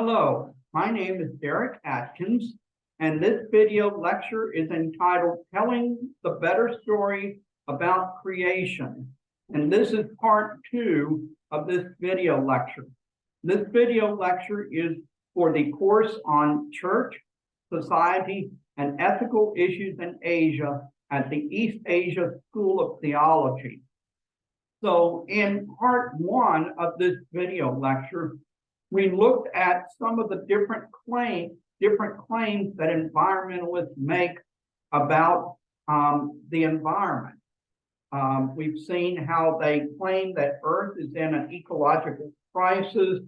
Hello, my name is Derek Atkins, and this video lecture is entitled Telling the Better Story About Creation. And this is part 2 of this video lecture. This video lecture is for the course on church, society, and ethical issues in Asia at the East Asia School of Theology. So in part 1 of this video lecture, we looked at some of the different claims that environmentalists make about the environment. We've seen how they claim that Earth is in an ecological crisis,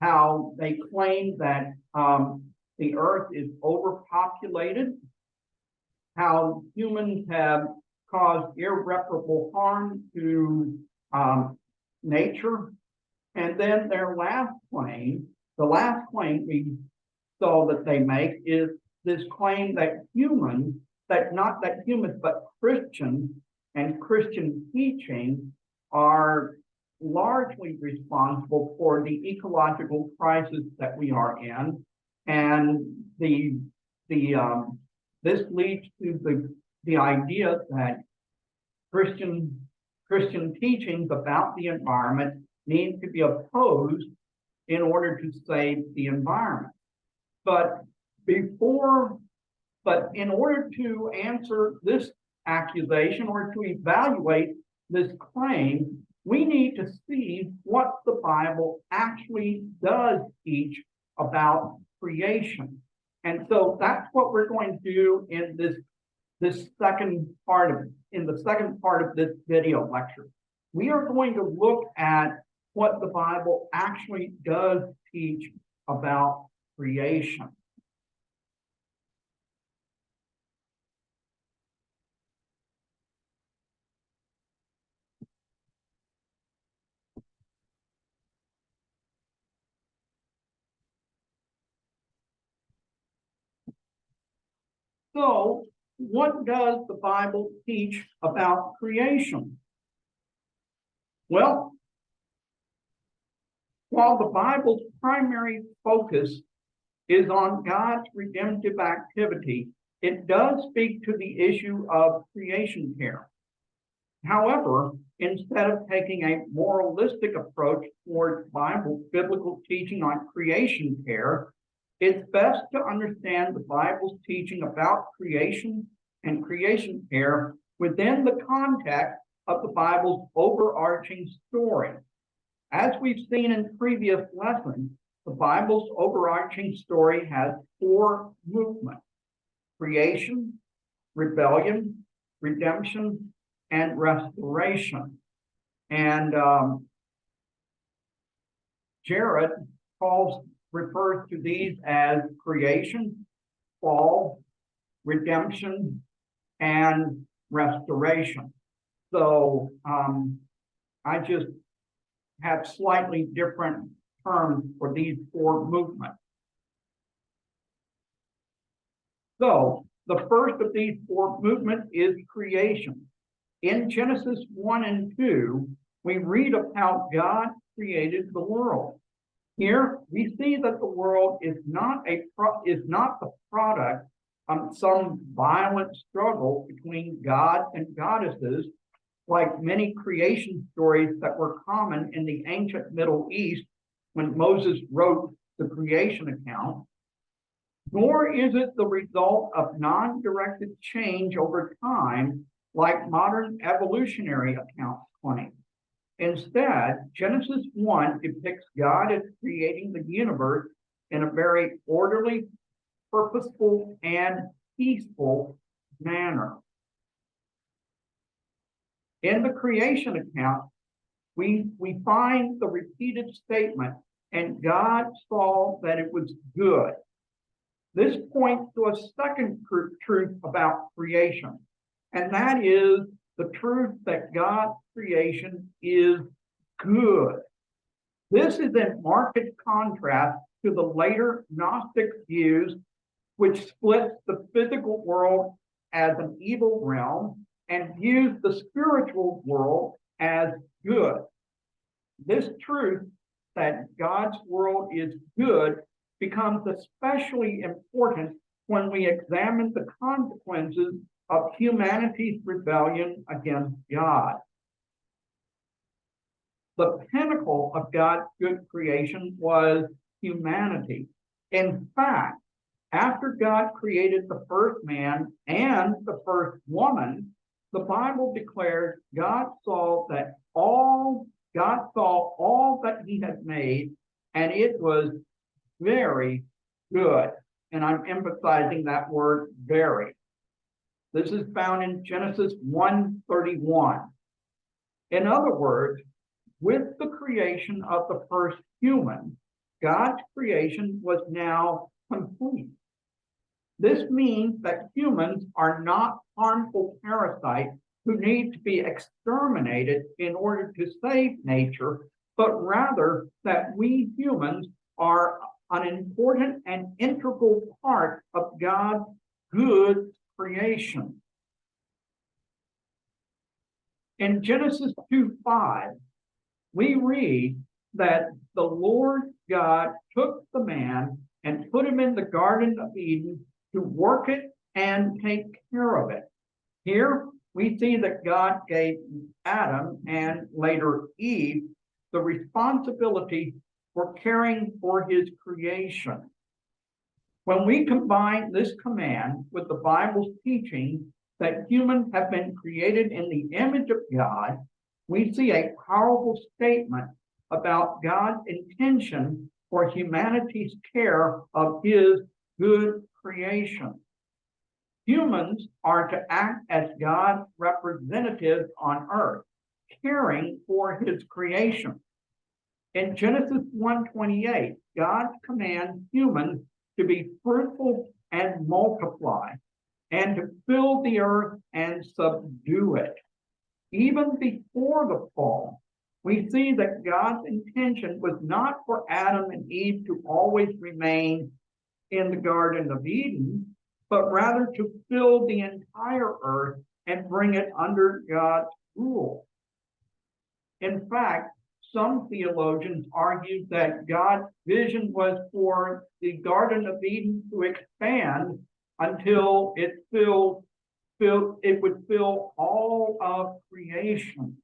how they claim that the Earth is overpopulated, how humans have caused irreparable harm to nature. And then their last claim, the last claim we saw that they make is this claim that not that humans, but Christians and Christian teaching are largely responsible for the ecological crisis that we are in. And this leads to the idea that Christian teachings about the environment need to be opposed in order to save the environment. But in order to answer this accusation or to evaluate this claim, we need to see what the Bible actually does teach about creation. And so that's what we're going to do in the second part of this video lecture. We are going to look at what the Bible actually does teach about creation. So, what does the Bible teach about creation? Well, while the Bible's primary focus is on God's redemptive activity, it does speak to the issue of creation care. However, instead of taking a moralistic approach towards biblical teaching on creation care, it's best to understand the Bible's teaching about creation and creation care within the context of the Bible's overarching story. As we've seen in previous lessons, the Bible's overarching story has 4 movements: creation, rebellion, redemption, and restoration. And Jared refers to these as creation, fall, redemption, and restoration. So I just have slightly different terms for these 4 movements. So the first of these 4 movements is creation. In Genesis 1 and 2, we read of how God created the world. Here we see that the world is not the product of some violent struggle between God and goddesses, like many creation stories that were common in the ancient Middle East when Moses wrote the creation account, nor is it the result of non-directed change over time like modern evolutionary accounts claim. Instead, Genesis 1 depicts God as creating the universe in a very orderly, purposeful, and peaceful manner. In the creation account, we find the repeated statement, and God saw that it was good. This points to a second truth about creation, and that is the truth that God's creation is good. This is in marked contrast to the later Gnostic views, which splits the physical world as an evil realm and views the spiritual world as good. This truth that God's world is good becomes especially important when we examine the consequences of humanity's rebellion against God. The pinnacle of God's good creation was humanity. In fact, after God created the first man and the first woman, the Bible declares God saw all that he had made, and it was very good. And I'm emphasizing that word very. This is found in Genesis 1:31. In other words, with the creation of the first human, God's creation was now complete. This means that humans are not harmful parasites who need to be exterminated in order to save nature, but rather that we humans are an important and integral part of God's good creation. In Genesis 2:5, we read that the Lord God took the man and put him in the Garden of Eden to work it and take care of it. Here we see that God gave Adam and later Eve the responsibility for caring for his creation. When we combine this command with the Bible's teaching that humans have been created in the image of God, we see a powerful statement about God's intention for humanity's care of his good creation. Humans are to act as God's representatives on earth, caring for his creation. In Genesis 1:28, God commands humans to be fruitful and multiply, and to fill the earth and subdue it. Even before the fall, we see that God's intention was not for Adam and Eve to always remain in the Garden of Eden, but rather to fill the entire earth and bring it under God's rule. In fact, some theologians argue that God's vision was for the Garden of Eden to expand until it would fill all of creation.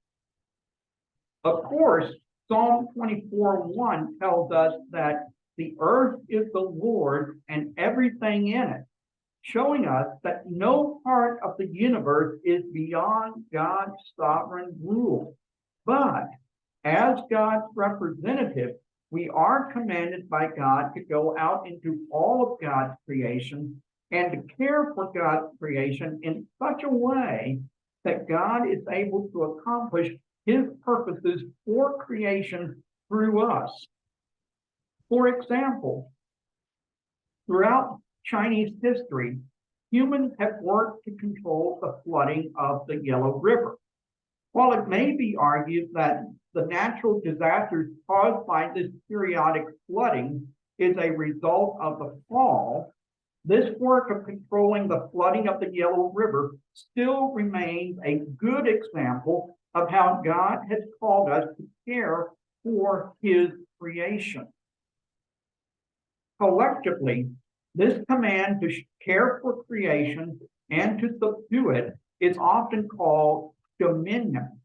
Of course, Psalm 24:1 tells us that the earth is the Lord and everything in it, showing us that no part of the universe is beyond God's sovereign rule. But as God's representative, we are commanded by God to go out into all of God's creation and to care for God's creation in such a way that God is able to accomplish his purposes for creation through us. For example, throughout Chinese history, humans have worked to control the flooding of the Yellow River. While it may be argued that the natural disasters caused by this periodic flooding is a result of the fall, this work of controlling the flooding of the Yellow River still remains a good example of how God has called us to care for his creation. Collectively, this command to care for creation and to subdue it is often called dominion.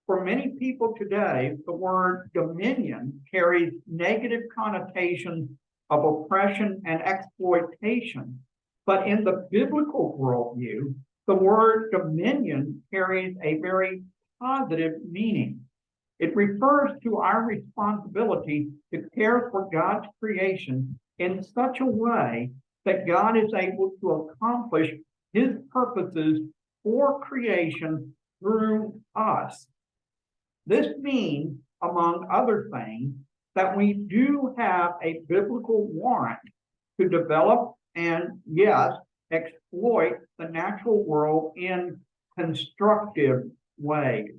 For many people today, the word dominion carries negative connotations of oppression and exploitation. But in the biblical worldview, the word dominion carries a very positive meaning. It refers to our responsibility to care for God's creation in such a way that God is able to accomplish his purposes for creation through us. This means, among other things, that we do have a biblical warrant to develop and, yes, exploit the natural world in constructive ways.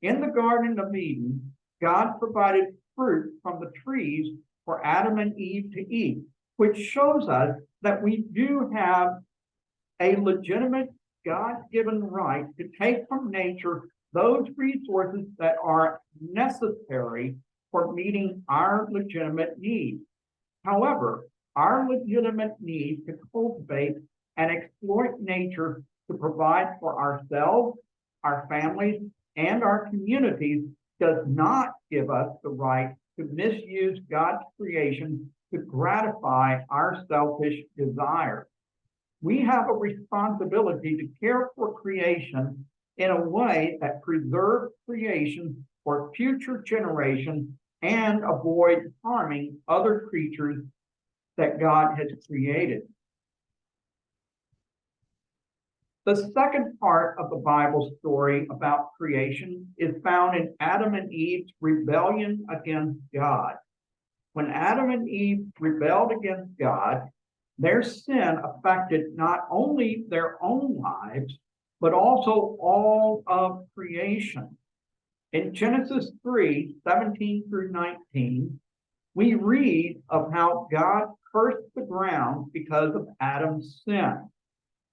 In the Garden of Eden, God provided fruit from the trees for Adam and Eve to eat, which shows us that we do have a legitimate God-given right to take from nature those resources that are necessary for meeting our legitimate needs. However, our legitimate need to cultivate and exploit nature to provide for ourselves, our families, and our communities does not give us the right to misuse God's creation to gratify our selfish desires. We have a responsibility to care for creation in a way that preserves creation for future generations and avoid harming other creatures that God has created. The second part of the Bible story about creation is found in Adam and Eve's rebellion against God. When Adam and Eve rebelled against God, their sin affected not only their own lives, but also all of creation. In Genesis 3:17 through 19, we read of how God cursed the ground because of Adam's sin.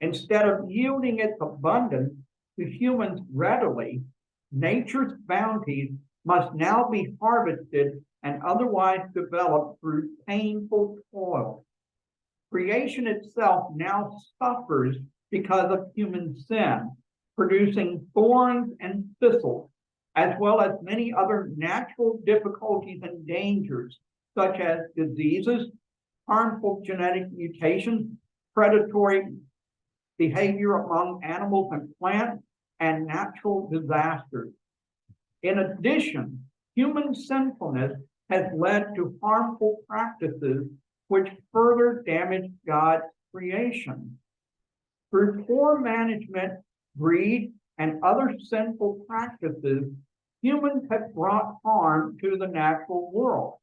Instead of yielding its abundance to humans readily, nature's bounties must now be harvested and otherwise developed through painful toil. Creation itself now suffers because of human sin, producing thorns and thistles, as well as many other natural difficulties and dangers, such as diseases, harmful genetic mutations, predatory behavior among animals and plants, and natural disasters. In addition, human sinfulness has led to harmful practices which further damage God's creation. Through poor management, greed, and other sinful practices, humans have brought harm to the natural world.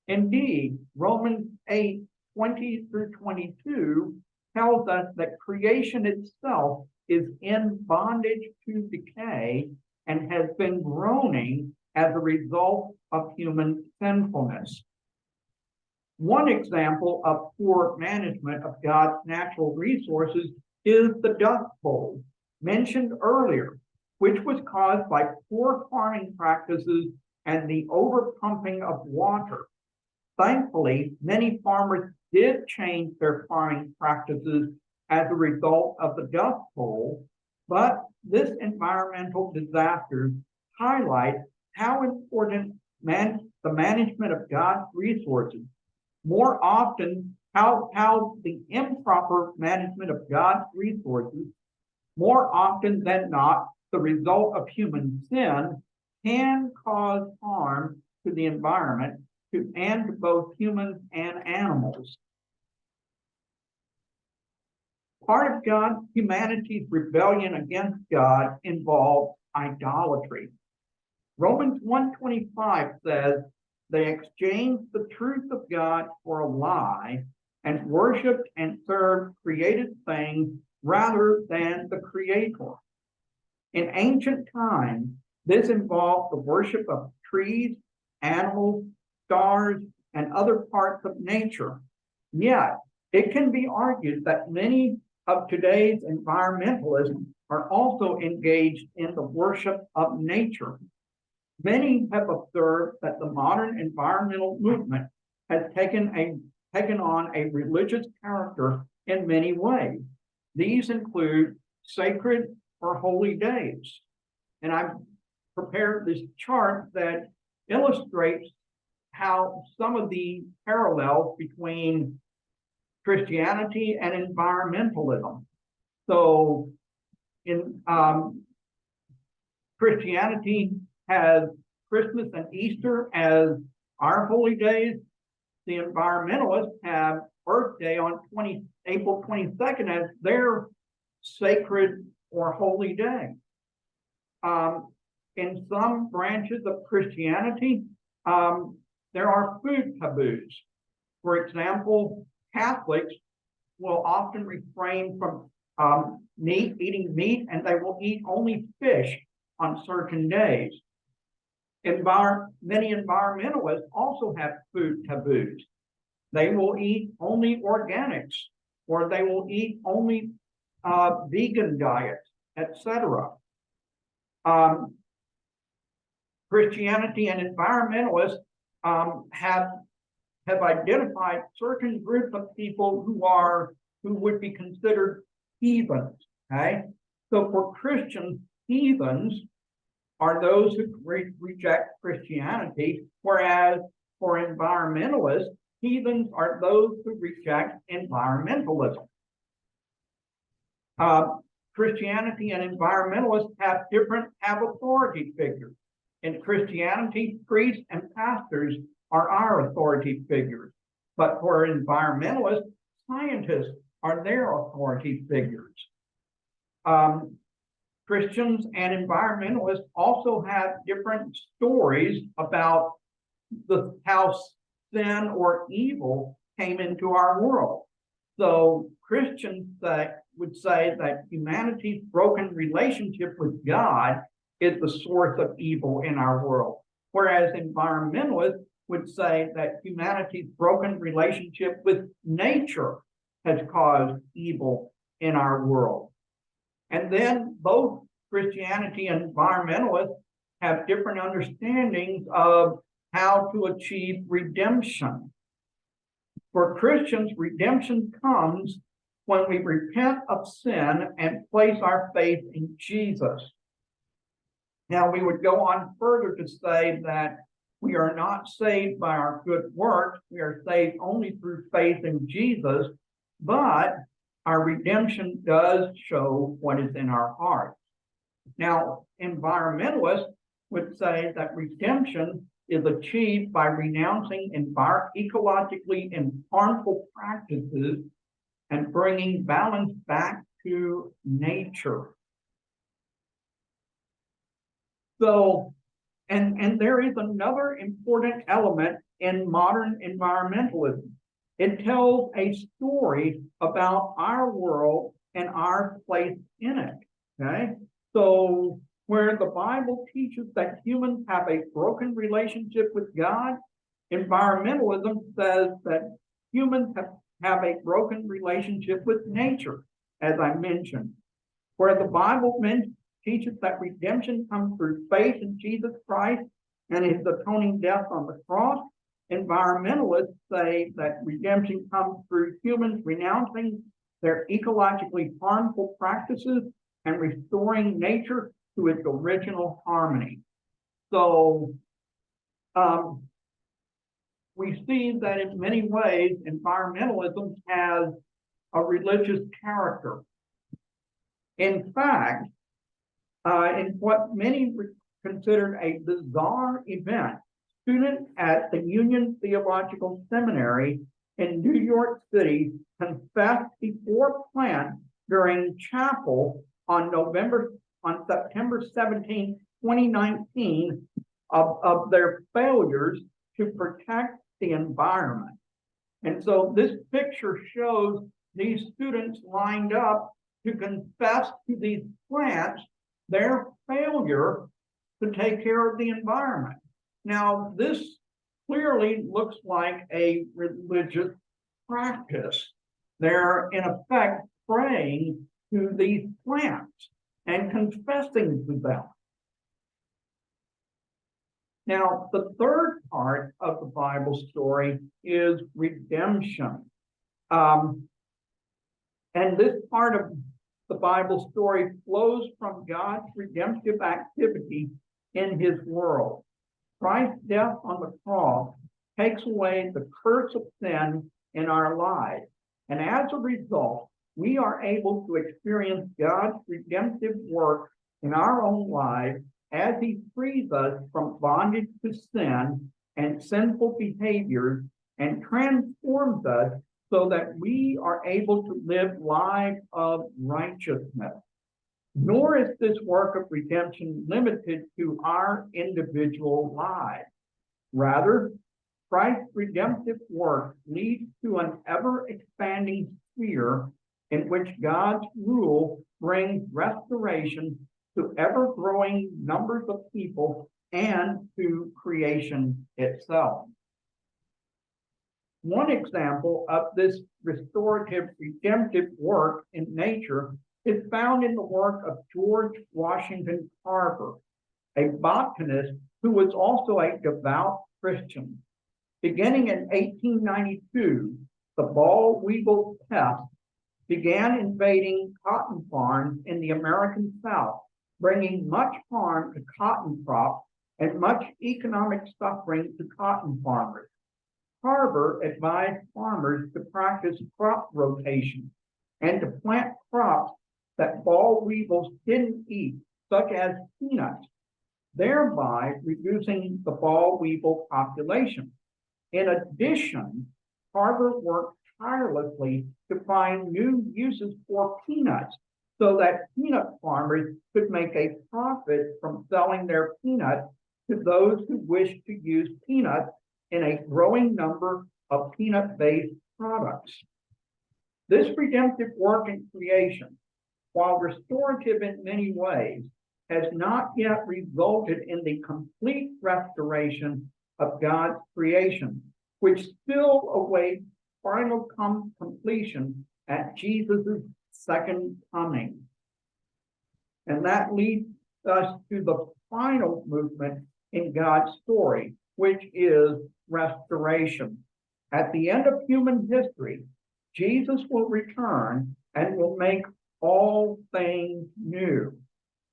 Indeed, Romans 8:20 through 22 tells us that creation itself is in bondage to decay and has been groaning as a result of human sinfulness. One example of poor management of God's natural resources is the Dust Bowl, mentioned earlier, which was caused by poor farming practices and the overpumping of water. Thankfully, many farmers did change their farming practices as a result of the Dust Bowl, but this environmental disaster highlights how important the management of God's resources. More often, how the improper management of God's resources, more often than not, the result of human sin, can cause harm to the environment and to both humans and animals. Part of humanity's rebellion against God involved idolatry. Romans 1:25 says, they exchanged the truth of God for a lie and worshiped and served created things rather than the Creator. In ancient times, this involved the worship of trees, animals, stars, and other parts of nature. Yet, it can be argued that many of today's environmentalists are also engaged in the worship of nature. Many have observed that the modern environmental movement has taken on a religious character in many ways. These include sacred or holy days. And I've prepared this chart that illustrates how some of the parallels between Christianity and environmentalism. So in Christianity has Christmas and Easter as our holy days. The environmentalists have Earth Day on April 22nd as their sacred or holy day. In some branches of Christianity, there are food taboos. For example, Catholics will often refrain from eating meat, and they will eat only fish on certain days. Many environmentalists also have food taboos. They will eat only organics, or they will eat only vegan diets, etc. Christianity and environmentalists have have identified certain groups of people who would be considered heathens. Okay, so for Christians, heathens are those who reject Christianity, whereas for environmentalists, heathens are those who reject environmentalism. Christianity and environmentalists have authority figures. In Christianity, priests and pastors are our authority figures. But for environmentalists, scientists are their authority figures. Christians and environmentalists also have different stories about how sin or evil came into our world. So Christians would say that humanity's broken relationship with God is the source of evil in our world, whereas environmentalists would say that humanity's broken relationship with nature has caused evil in our world. And then both Christianity and environmentalists have different understandings of how to achieve redemption. For Christians, redemption comes when we repent of sin and place our faith in Jesus. Now, we would go on further to say that we are not saved by our good works. We are saved only through faith in Jesus, but our redemption does show what is in our hearts. Now, environmentalists would say that redemption is achieved by renouncing ecologically harmful practices and bringing balance back to nature. So, and there is another important element in modern environmentalism. It tells a story about our world and our place in it. Okay, so where the Bible teaches that humans have a broken relationship with God, environmentalism says that humans have a broken relationship with nature, as I mentioned. Where the Bible teaches that redemption comes through faith in Jesus Christ and his atoning death on the cross, environmentalists say that redemption comes through humans renouncing their ecologically harmful practices and restoring nature to its original harmony. So we see that in many ways, environmentalism has a religious character. In fact, in what many considered a bizarre event, students at the Union Theological Seminary in New York City confessed before Plant during chapel on September 17, 2019, of their failures to protect the environment. And so this picture shows these students lined up to confess to these plants their failure to take care of the environment. Now, this clearly looks like a religious practice. They're, in effect, praying to these plants and confessing to them. Now, the third part of the Bible story is redemption. And this part of the Bible story flows from God's redemptive activity in his world. Christ's death on the cross takes away the curse of sin in our lives. And as a result, we are able to experience God's redemptive work in our own lives as he frees us from bondage to sin and sinful behaviors and transforms us so that we are able to live lives of righteousness. Nor is this work of redemption limited to our individual lives. Rather, Christ's redemptive work leads to an ever-expanding sphere in which God's rule brings restoration to ever-growing numbers of people and to creation itself. One example of this restorative, redemptive work in nature is found in the work of George Washington Carver, a botanist who was also a devout Christian. Beginning in 1892, the boll weevil pest began invading cotton farms in the American South, bringing much harm to cotton crops and much economic suffering to cotton farmers. Carver advised farmers to practice crop rotation and to plant crops that boll weevils didn't eat, such as peanuts, thereby reducing the boll weevil population. In addition, Carver worked tirelessly to find new uses for peanuts so that peanut farmers could make a profit from selling their peanuts to those who wished to use peanuts in a growing number of peanut-based products. This redemptive work in creation, while restorative in many ways, has not yet resulted in the complete restoration of God's creation, which still awaits final completion at Jesus' second coming. And that leads us to the final movement in God's story, which is restoration. At the end of human history, Jesus will return and will make all things new.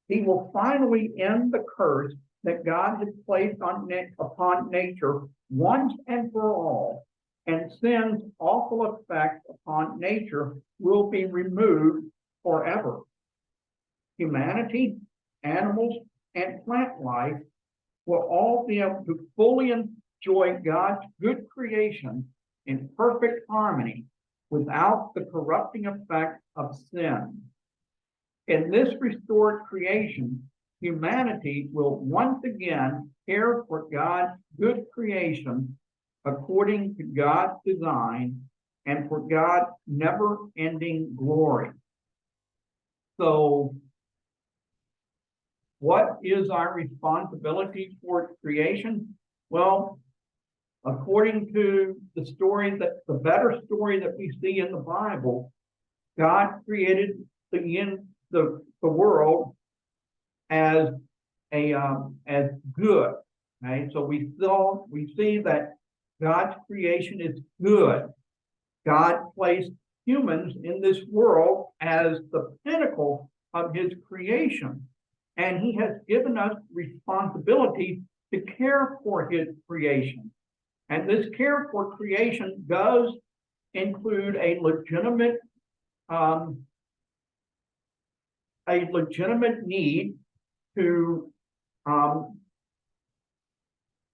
He will finally end the curse that God has placed upon nature once and for all, and sin's awful effect upon nature will be removed forever. Humanity, animals, and plant life will all be able to fully enjoy God's good creation in perfect harmony without the corrupting effect of sin. In this restored creation, humanity will once again care for God's good creation according to God's design and for God's never-ending glory. So, what is our responsibility toward creation? Well, according to the better story that we see in the Bible, God created the world as good. Right? So we see that God's creation is good. God placed humans in this world as the pinnacle of his creation. And he has given us responsibility to care for his creation. And this care for creation does include a legitimate need to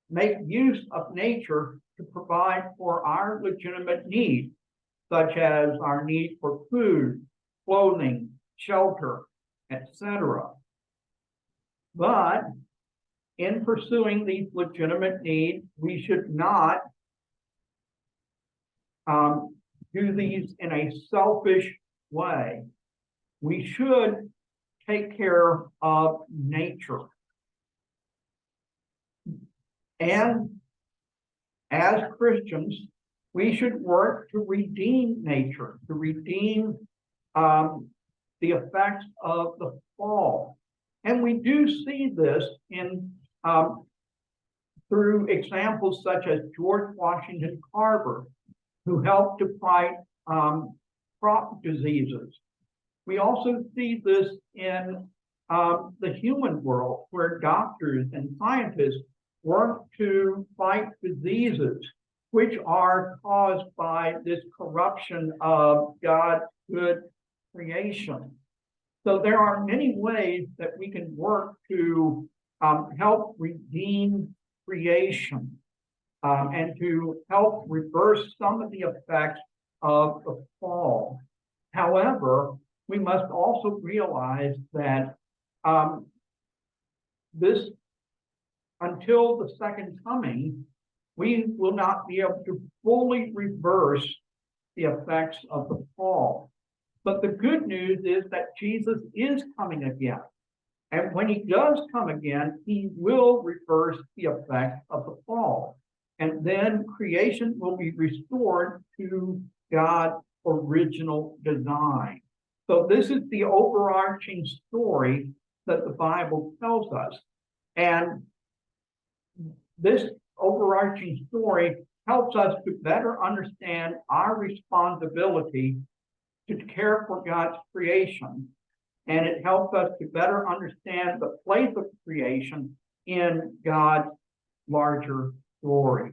make use of nature to provide for our legitimate needs, such as our need for food, clothing, shelter, etc. But in pursuing these legitimate needs, we should not do these in a selfish way. We should take care of nature. And as Christians, we should work to redeem nature, to redeem the effects of the fall. And we do see this in through examples such as George Washington Carver, who helped to fight crop diseases. We also see this in the human world, where doctors and scientists work to fight diseases which are caused by this corruption of God's good creation. So there are many ways that we can work to help redeem creation and to help reverse some of the effects of the fall. However, we must also realize that until the second coming, we will not be able to fully reverse the effects of the fall. But the good news is that Jesus is coming again. And when he does come again, he will reverse the effects of the fall. And then creation will be restored to God's original design. So this is the overarching story that the Bible tells us. And this overarching story helps us to better understand our responsibility to care for God's creation. And it helps us to better understand the place of creation in God's larger glory.